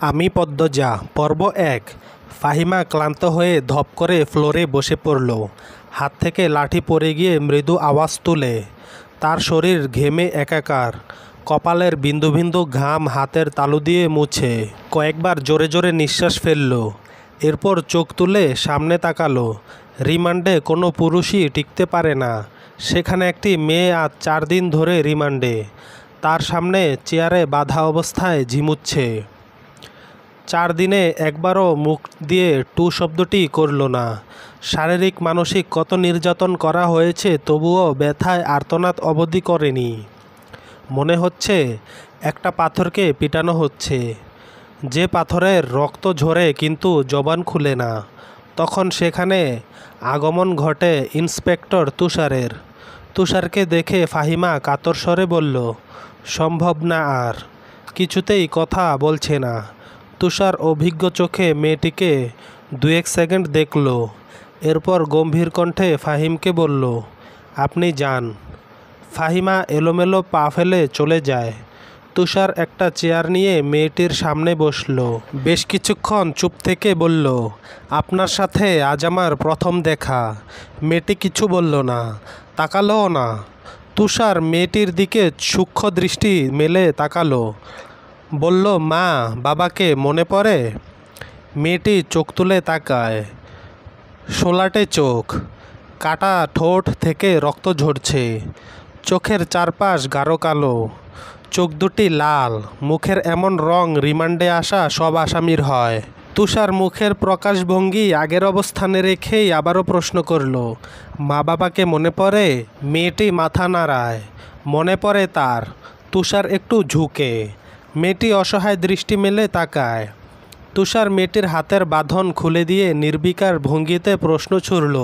আমি পদ্মজা পর্ব ১। ফাহিমা ক্লান্ত হয়ে ধপ করে ফ্লোরে বসে পড়ল। হাত থেকে লাঠি পড়ে গিয়ে মৃদু আওয়াজ তুলে। তার শরীর ঘেমে একাকার। কপালের বিন্দু বিন্দু ঘাম হাতের তালু দিয়ে মুছে কয়েকবার জোরে জোরে নিঃশ্বাস ফেলল। এরপর চোখ তুলে সামনে তাকালো। রিমান্ডে কোনো পুরুষই টিকতে পারে না। সেখানে একটি মেয়ে আজ ৪ দিন ধরে রিমান্ডে। তার সামনে চেয়ারে বাঁধা অবস্থায় ঝিমুচ্ছে। ৪ দিনে একবারও মুখ দিয়ে টু শব্দটি করল না। শারীরিক মানসিক কত নির্যাতন করা হয়েছে, তবুও ব্যথায় আর্তনাদ অবধি করেনি। মনে হচ্ছে একটা পাথরকে পিটানো হচ্ছে, যে পাথরের রক্ত ঝরে কিন্তু জবান খুলে না। তখন সেখানে আগমন ঘটে ইন্সপেক্টর তুষারের। তুষারকে দেখে ফাহিমা কাতর স্বরে বলল, সম্ভব না, আর কিছুতেই কথা বলছে না। তুষার অভিজ্ঞ চোখে মেয়েটিকে ২-১ সেকেন্ড দেখল। এরপর গম্ভীর কণ্ঠে ফাহিমকে বলল, আপনি যান। ফাহিমা এলোমেলো পা ফেলে চলে যায়। তুষার একটা চেয়ার নিয়ে মেয়েটির সামনে বসল। বেশ কিছুক্ষণ চুপ থেকে বলল, আপনার সাথে আজ আমার প্রথম দেখা। মেয়েটি কিছু বলল না, তাকালোও না। তুষার মেয়েটির দিকে সূক্ষ্ম দৃষ্টি মেলে তাকালো। বলল, মা বাবাকে মনে পড়ে? মেয়েটি চোখ তুলে তাকায়। সোলাটে চোখ, কাটা ঠোঁট থেকে রক্ত ঝরছে। চোখের চারপাশ গাঢ় কালো, চোখ দুটি লাল। মুখের এমন রং রিমান্ডে আসা সব আসামির হয়। তুষার মুখের প্রকাশভঙ্গি আগের অবস্থানে রেখেই আবারও প্রশ্ন করল, মা বাবাকে মনে পড়ে? মেয়েটি মাথা নাড়ায়। মনে পড়ে তার। তুষার একটু ঝুঁকে। মেয়েটি অসহায় দৃষ্টি মেলে তাকায়। তুষার মেয়েটির হাতের বাঁধন খুলে দিয়ে নির্বিকার ভঙ্গিতে প্রশ্ন ছুড়ল,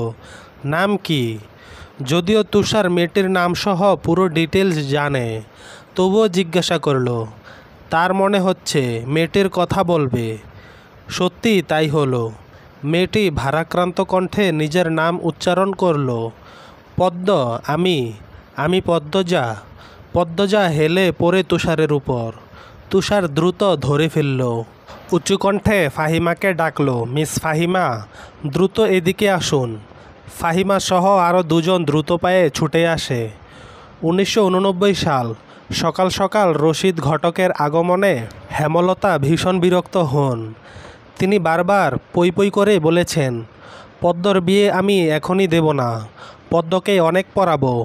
নাম কি? যদিও তুষার মেয়েটির নামসহ পুরো ডিটেলস জানে, তবুও জিজ্ঞাসা করল। তার মনে হচ্ছে মেয়েটির কথা বলবে। সত্যি তাই হলো। মেয়েটি ভারাক্রান্ত কণ্ঠে নিজের নাম উচ্চারণ করল, পদ্ম। আমি পদ্মজা। পদ্মজা হেলে পড়ে তুষারের উপর। তুষার দ্রুত ধরে ফেলল। উঁচু কণ্ঠে ফাহিমাকে ডাকল, মিস ফাহিমা, দ্রুত এদিকে আসুন। ফাহিমা সহ আরও ২ জন দ্রুত পায়ে ছুটে আসে। ১৯৮৯ সাল। সকাল সকাল রশিদ ঘটকের আগমনে হেমলতা ভীষণ বিরক্ত হন। তিনি বারবার পই পই করে বলেছেন, পদ্মর বিয়ে আমি এখনই দেব না, পদ্মকে অনেক পড়াবো।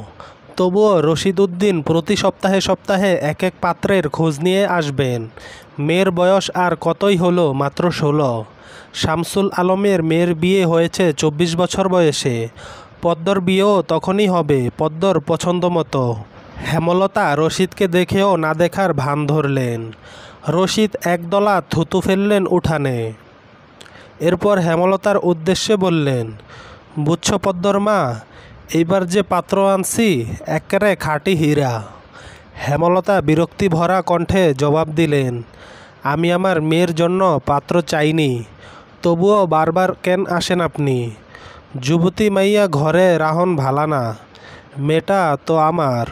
তবুও রশিদ উদ্দিন প্রতি সপ্তাহে সপ্তাহে এক এক পাত্রের খোঁজ নিয়ে আসবেন। মেয়ের বয়স আর কতই হলো, মাত্র ১৬। শামসুল আলমের মেয়ের বিয়ে হয়েছে ২৪ বছর বয়সে। পদ্মর বিয়েও তখনই হবে, পদ্মর পছন্দ মতো। হেমলতা রশিদকে দেখেও না দেখার ভান ধরলেন। রশিদ একদলা থুতু ফেললেন উঠানে। এরপর হেমলতার উদ্দেশ্যে বললেন, বুঝছ পদ্মর মা, এইবার যে পাত্র আনছি একেবারে খাঁটি হীরা। হেমলতা বিরক্তি ভরা কণ্ঠে জবাব দিলেন, আমি আমার মেয়ের জন্য পাত্র চাইনি, তবুও বারবার কেন আসেন আপনি? যুবতী মাইয়া ঘরে রাহন ভালা না। মেয়েটা তো আমার,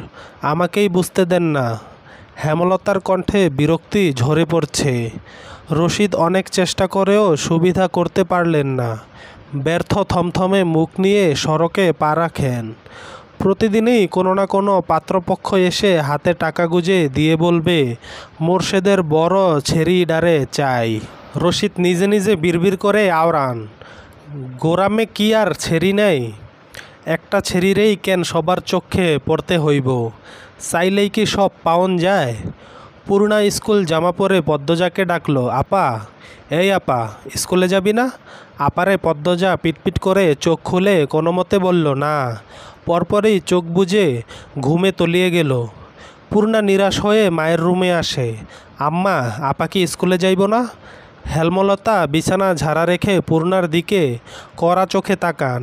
আমাকেই বুঝতে দেন না। হেমলতার কণ্ঠে বিরক্তি ঝরে পড়ছে। রশিদ অনেক চেষ্টা করেও সুবিধা করতে পারলেন না। ব্যর্থ থমথমে মুখ নিয়ে সড়কে পা রাখেন। প্রতিদিনই কোনো না কোনো পাত্রপক্ষ এসে হাতে টাকা গুজে দিয়ে বলবে, মোর্শেদের বড় ছেড়ি ডারে চাই। রশিদ নিজে নিজে বিড়বিড় করে আওড়ান, গোরামে কি আর ছেড়ি নেই? একটা ছেড়িরেই কেন সবার চোখে পড়তে হইব? চাইলেই কি সব পাওন যায়? পূর্ণা স্কুল জামা পরে পদ্মজাকে ডাকলো, আপা, এই আপা, স্কুলে যাবি না? আপারে পদ্মজা পিটপিট করে চোখ খুলে কোনো মতে বলল না। পরপরই চোখ বুজে ঘুমে তলিয়ে গেল। পূর্ণা নিরাশ হয়ে মায়ের রুমে আসে, আম্মা, আপা কি স্কুলে যাইব না? হেমলতা বিছানা ঝাড়া রেখে পূর্ণার দিকে কড়া চোখে তাকান।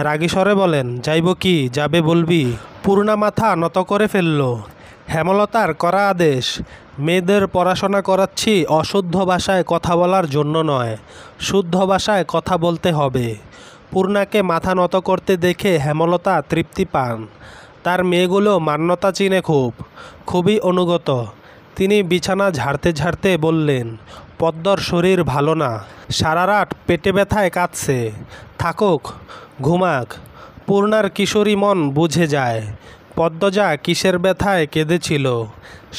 রাগী স্বরে বলেন, যাইব কি, যাবে বলবি? পূর্ণা মাথা নত করে ফেলল। হেমলতার কড়া আদেশ, মেয়েদের পড়াশোনা করাচ্ছি অশুদ্ধ ভাষায় কথা বলার জন্য নয়, শুদ্ধ ভাষায় কথা বলতে হবে। পূর্ণাকে মাথা নত করতে দেখে হেমলতা তৃপ্তি পান। তার মেয়েগুলো মান্যতা চিনে খুবই অনুগত। তিনি বিছানা ঝাড়তে ঝাড়তে বললেন, পদ্মর শরীর ভালো না, সারা রাত পেটে ব্যথায় কাঁদছে। থাকুক, ঘুমাক। পূর্ণার কিশোরী মন বুঝে যায় পদ্মজা কিসের ব্যথায় কেঁদেছিল।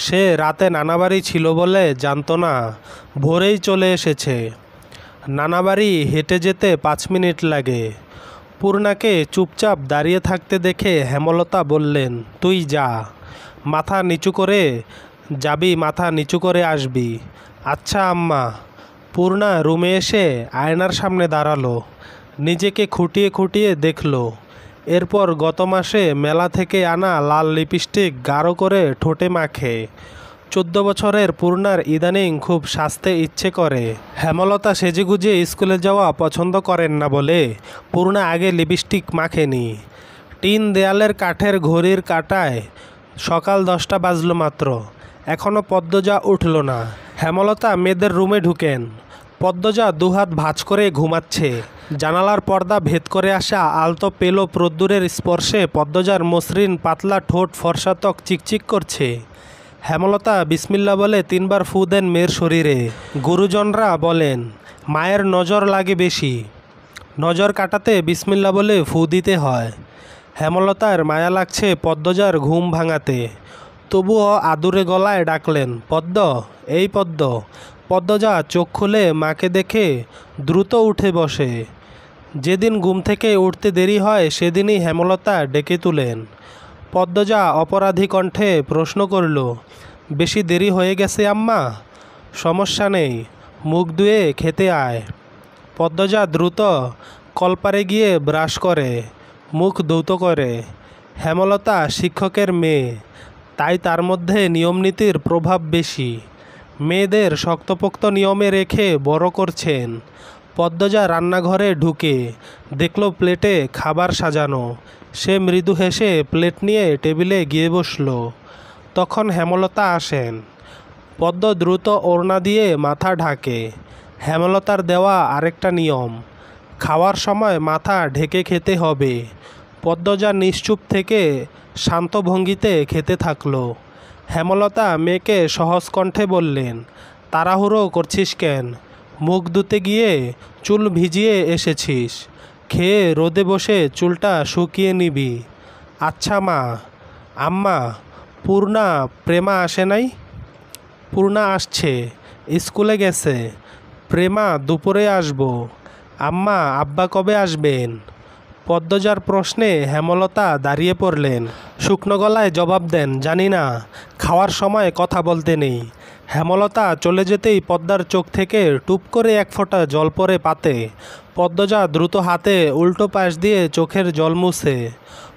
সে রাতে নানাবাড়ি ছিল বলে জানত না, ভোরেই চলে এসেছে। নানাবাড়ি হেঁটে যেতে 5 মিনিট লাগে। পূর্ণাকে চুপচাপ দাঁড়িয়ে থাকতে দেখে হেমলতা বললেন, তুই যা, মাথা নিচু করে যাবি, মাথা নিচু করে আসবি। আচ্ছা আম্মা। পূর্ণা রুমে এসে আয়নার সামনে দাঁড়ালো, নিজেকে খুঁটিয়ে খুঁটিয়ে দেখলো। এরপর গত মাসে মেলা থেকে আনা লাল লিপস্টিক গাঢ় করে ঠোঁটে মাখে। 14 বছরের পূর্ণার ইদানিং খুব সাজতে ইচ্ছে করে। হেমলতা সেজেগুজে স্কুলে যাওয়া পছন্দ করেন না বলে পূর্ণা আগে লিপস্টিক মাখেনি। টিন দেয়ালের কাঠের ঘড়ির কাঁটায় সকাল 10টা বাজলো মাত্র, এখনও পদ্মজা উঠল না। হেমলতা মেয়েদের রুমে ঢুকেন। পদ্মজা দুহাত ভাঁজ করে ঘুমাচ্ছে। জানালার পর্দা ভেদ করে আসা আলতো পেলো প্রদ্দুরের স্পর্শে পদ্মজার মসৃণ পাতলা ঠোঁট, ফর্সা ত্বক চিকচিক করছে। হেমলতা বিসমিল্লা বলে 3 বার ফু দেন মেয়ের শরীরে। গুরুজনরা বলেন মায়ের নজর লাগে বেশি, নজর কাটাতে বিসমিল্লা বলে ফু দিতে হয়। হেমলতার মায়া লাগছে পদ্মজার ঘুম ভাঙাতে, তবুও আদুরে গলায় ডাকলেন, পদ্ম, এই পদ্ম। পদ্মজা চোখ খুলে মাকে দেখে দ্রুত উঠে বসে। যেদিন ঘুম থেকে উঠতে দেরি হয় সেদিনই হেমলতা ডেকে তুলেন। পদ্মজা অপরাধী কণ্ঠে প্রশ্ন করল, বেশি দেরি হয়ে গেছে আম্মা? সমস্যা নেই, মুখ ধুয়ে খেতে আয়। পদ্মজা দ্রুত কলপারে গিয়ে ব্রাশ করে, মুখ ধৌত করে। হেমলতা শিক্ষকের মেয়ে, তাই তার মধ্যে নিয়মনীতির প্রভাব বেশি। মেয়েদের শক্তপোক্ত নিয়মে রেখে বড় করছেন। পদ্মজা রান্নাঘরে ঢুকে দেখল প্লেটে খাবার সাজানো। সে মৃদু হেসে প্লেট নিয়ে টেবিলে গিয়ে বসল। তখন হেমলতা আসেন। পদ্ম দ্রুত ওড়না দিয়ে মাথা ঢাকে। হেমলতার দেওয়া আরেকটা নিয়ম, খাওয়ার সময় মাথা ঢেকে খেতে হবে। পদ্মজা নিশ্চুপ থেকে শান্ত ভঙ্গিতে খেতে থাকলো। হেমলতা মেয়েকে সহজ কণ্ঠে বললেন, তাড়াহুড়ো করছিস কেন? মুখ ধুতে গিয়ে চুল ভিজিয়ে এসেছিস, খেয়ে রোদে বসে চুলটা শুকিয়ে নিবি। আচ্ছা মা। আম্মা, পূর্ণা প্রেমা আসে নাই? পূর্ণা আসছে, স্কুলে গেছে। প্রেমা দুপুরে আসবো। আম্মা, আব্বা কবে আসবেন? পদ্মজার প্রশ্নে হেমলতা দাঁড়িয়ে পড়লেন। শুকনো গলায় জবাব দেন, জানি না, খাওয়ার সময় কথা বলতে নেই। হেমলতা চলে যেতেই পদ্মার চোখ থেকে টুপ করে 1 ফোঁটা জল পড়ে পাতে। পদ্মজা দ্রুত হাতে উল্টো পাশ দিয়ে চোখের জল মুছে।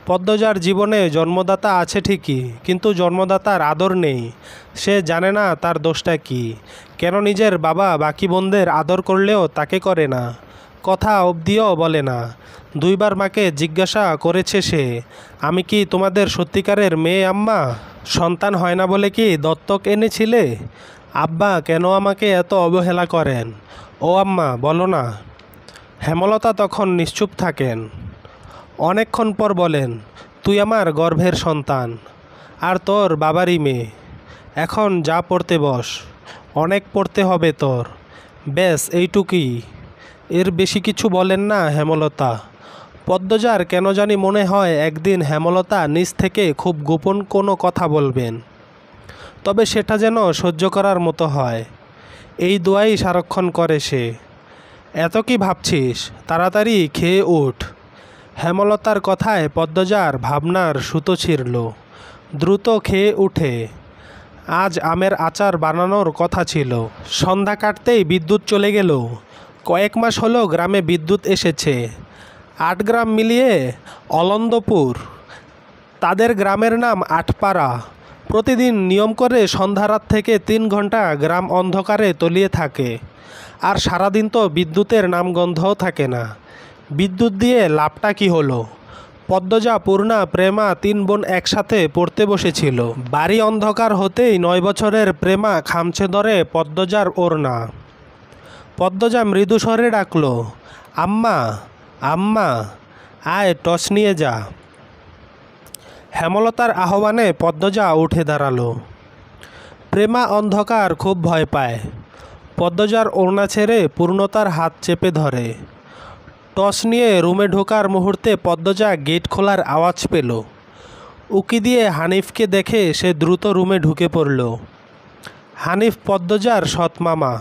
পদ্মজার জীবনে জন্মদাতা আছে ঠিকই, কিন্তু জন্মদাতার আদর নেই। সে জানে না তার দোষটা কী, কেন নিজের বাবা বাকি বোনদের আদর করলেও তাকে করে না, কথা অবধিও বলে না। 2 বার মাকে জিজ্ঞাসা করেছে সে, আমি কি তোমাদের সত্যিকারের মেয়ে আম্মা? সন্তান হয় না বলে কি দত্তক এনেছিলে? আব্বা কেন আমাকে এত অবহেলা করেন? ও আম্মা, বলো না। হেমলতা তখন নিশ্চুপ থাকেন। অনেকক্ষণ পর বলেন, তুই আমার গর্ভের সন্তান, আর তোর বাবারই মেয়ে। এখন যা পড়তে বস, অনেক পড়তে হবে তোর। ব্যাস এইটুকুই, এর বেশি কিছু বলেন না হেমলতা। পদ্মজার কেন জানি মনে হয় একদিন হেমলতা নিজ থেকে খুব গোপন কোনো কথা বলবেন, তবে সেটা যেন সহ্য করার মতো হয়। এই দোয়াই সারাক্ষণ করে সে। এত কি ভাবছিস, তাড়াতাড়ি খেয়ে উঠ। হেমলতার কথায় পদ্মজার ভাবনার সুতো ছিঁড়ল। দ্রুত খেয়ে উঠে। আজ আমের আচার বানানোর কথা ছিল। সন্ধ্যা কাটতেই বিদ্যুৎ চলে গেল। কয়েক মাস হলো গ্রামে বিদ্যুৎ এসেছে। 8 গ্রাম মিলিয়ে অলন্দপুর। তাদের গ্রামের নাম আটপাড়া। প্রতিদিন নিয়ম করে সন্ধ্যা রাত থেকে 3 ঘন্টা গ্রাম অন্ধকারে তলিয়ে থাকে। আর সারাদিন তো বিদ্যুতের নামগন্ধও থাকে না। বিদ্যুৎ দিয়ে লাভটা কি হলো? পদ্মজা, পূর্ণা, প্রেমা 3 বোন একসাথে পড়তে বসেছিল। বাড়ি অন্ধকার হতেই 9 বছরের প্রেমা খামছে ধরে পদ্মজার ওড়না। পদ্মজা মৃদু স্বরে ডাকল, আম্মা, আম্মা, আয় টর্চ নিয়ে যা। হেমলতার আহ্বানে পদ্মজা উঠে দাঁড়ালো। প্রেমা অন্ধকার খুব ভয় পায়। পদ্মজার ওড়না ছেড়ে পূর্ণতার হাত চেপে ধরে। টস নিয়ে রুমে ঢোকার মুহূর্তে পদ্মজা গেট খোলার আওয়াজ পেল। উকি দিয়ে হানিফকে দেখে সে দ্রুত রুমে ঢুকে পড়ল। হানিফ পদ্মজার সৎ মামা।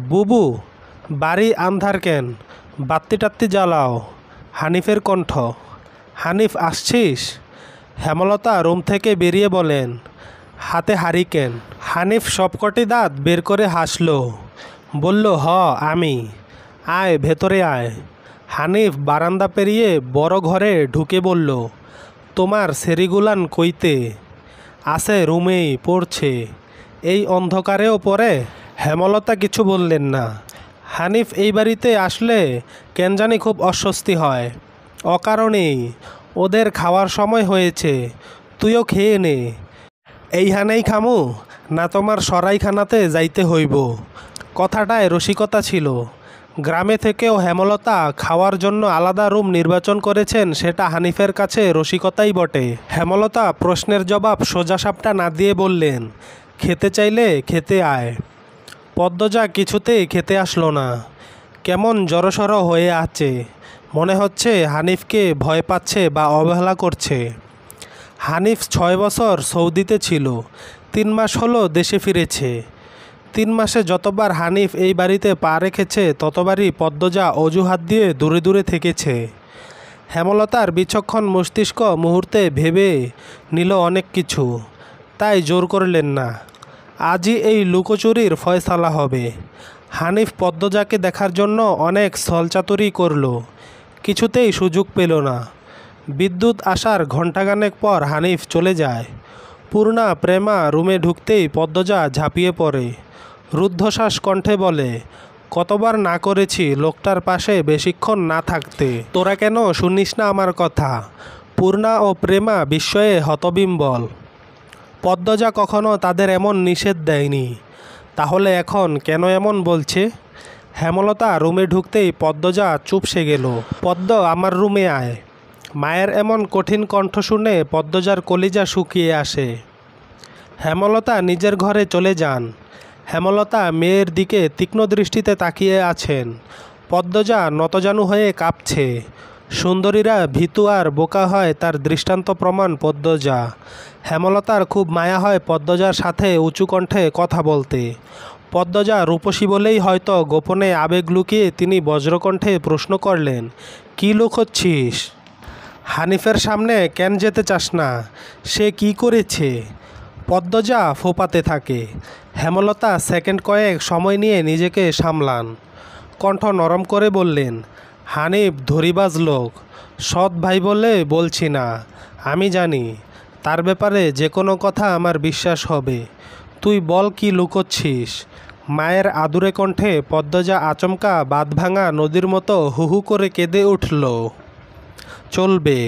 বুবু, বাড়ি আন্ধার কেন, বাত্তি টাত্তি জ্বালাও। হানিফের কণ্ঠ। হানিফ, আসছিস? হেমলতা রুম থেকে বেরিয়ে বলেন, হাতে হারিকেন। হানিফ সবকটি দাঁত বের করে হাসল, বলল, হ আমি। আয় ভেতরে আয়। হানিফ বারান্দা পেরিয়ে বড় ঘরে ঢুকে বলল, তোমার সেরিগুলান কইতে? আছে রুমেই, পড়ছে। এই অন্ধকারেও পড়ে? হেমলতা কিছু বললেন না। হানিফ এই বাড়িতে আসলে কেন জানি খুব অস্বস্তি হয়, অকারণেই। ওদের খাওয়ার সময় হয়েছে, তুইও খেয়ে নে। এইখানেই খামু না তোমার সরাইখানাতে যাইতে হইব? কথাটায় রসিকতা ছিল। গ্রামে থেকেও হেমলতা খাওয়ার জন্য আলাদা রুম নির্বাচন করেছেন, সেটা হানিফের কাছে রসিকতাই বটে। হেমলতা প্রশ্নের জবাব সোজাসাপটা না দিয়ে বললেন, খেতে চাইলে খেতে আয়। পদ্মজা কিছুতেই খেতে আসলো না। কেমন জড়সড় হয়ে আছে, মনে হচ্ছে হানিফকে ভয় পাচ্ছে বা অবহেলা করছে। হানিফ 6 বছর সৌদিতে ছিল, 3 মাস হলো দেশে ফিরেছে। 3 মাসে যতবার হানিফ এই বাড়িতে পা রেখেছে ততবারই পদ্মজা অজুহাত দিয়ে দূরে দূরে থেকেছে। হেমলতার বিচক্ষণ মস্তিষ্ক মুহূর্তে ভেবে নিল অনেক কিছু, তাই জোর করলেন না। আজই এই লুকোচুরির ফয়সালা হবে। হানিফ পদ্মজাকে দেখার জন্য অনেক ছলচাতুরি করল, কিছুতেই সুযোগ পেল না। বিদ্যুৎ আসার ঘণ্টাখানেক পর হানিফ চলে যায়। পূর্ণা প্রেমা রুমে ঢুকতেই পদ্মজা ঝাঁপিয়ে পড়ে। রুদ্ধশ্বাস কণ্ঠে বলে, কতবার না করেছি লোকটার পাশে বেশিক্ষণ না থাকতে, তোরা কেন শুনিস না আমার কথা? পূর্ণা ও প্রেমা বিস্ময়ে হতবিম্বল। পদ্মজা কখনো তাদের এমন নিষেধ দেয়নি, তাহলে এখন কেন এমন বলছে? হেমলতা রুমে ঢুকতেই পদ্মজা চুপসে গেল। পদ্ম, আমার রুমে আয়। মায়ের এমন কঠিন কণ্ঠ শুনে পদ্মজার কলিজা শুকিয়ে আসে। হেমলতা নিজের ঘরে চলে যান। হেমলতা মেয়ের দিকে তীক্ষ্ণ দৃষ্টিতে তাকিয়ে আছেন। পদ্মজা নতজানু হয়ে কাঁপছে। সুন্দরীরা ভীতু আর বোকা হয় তার দৃষ্টান্ত প্রমাণ পদ্মজা। হেমলতার খুব মায়া হয় পদ্মজার সাথে উঁচু কণ্ঠে কথা বলতে। পদ্মজা রূপসী বলেই হয়তো গোপনে আবেগ লুকিয়ে তিনি বজ্রকণ্ঠে প্রশ্ন করলেন, কী লুকোচ্ছিস? হানিফের সামনে কেন যেতে চাস না? সে কি করেছে? পদ্মজা ফোপাতে থাকে। হেমলতা সেকেন্ড কয়েক সময় নিয়ে নিজেকে সামলান। কণ্ঠ নরম করে বললেন, হানিফ ধরিবাজ লোক, সৎ ভাই বলে বলছি না। আমি জানি তার ব্যাপারে যে কোনো কথা আমার বিশ্বাস হবে। তুই বল, কি লুকোচ্ছিস? মায়ের আদুরে কণ্ঠে পদ্মজা আচমকা বাঁধভাঙা নদীর মতো হু হু করে কেঁদে উঠল। চলবে।